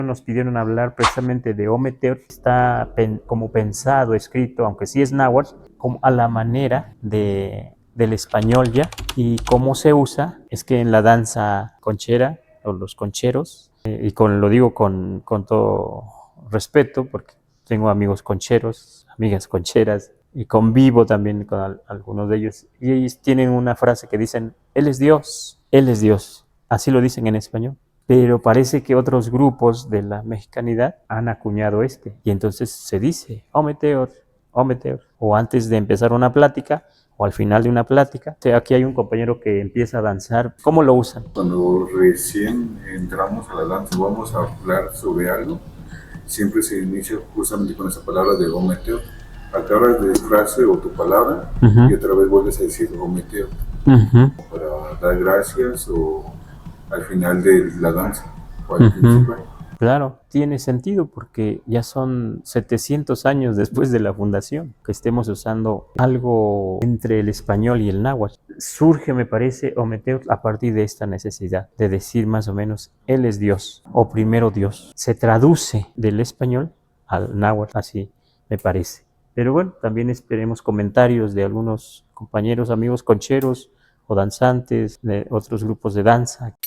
Nos pidieron hablar precisamente de Ometeotl. Está como pensado, escrito, aunque sí es náhuatl, como a la manera del español ya. Y cómo se usa es que en la danza conchera o los concheros, lo digo con todo respeto porque tengo amigos concheros, amigas concheras, y convivo también con algunos de ellos, y ellos tienen una frase que dicen: Él es Dios, Él es Dios. Así lo dicen en español. Pero parece que otros grupos de la mexicanidad han acuñado y entonces se dice Ometeotl, Ometeotl, o antes de empezar una plática, o al final de una plática. O sea, aquí hay un compañero que empieza a danzar. ¿Cómo lo usan? Cuando recién entramos a la danza, vamos a hablar sobre algo, siempre se inicia justamente con esa palabra de Ometeo. Acabas de frase o tu palabra y otra vez vuelves a decir Ometeo para dar gracias o al final de la danza o al principio. Claro, tiene sentido porque ya son 700 años después de la fundación que estemos usando algo entre el español y el náhuatl. Surge, me parece, Ometeotl a partir de esta necesidad de decir más o menos Él es Dios o primero Dios. Se traduce del español al náhuatl, así me parece. Pero bueno, también esperemos comentarios de algunos compañeros, amigos concheros o danzantes de otros grupos de danza.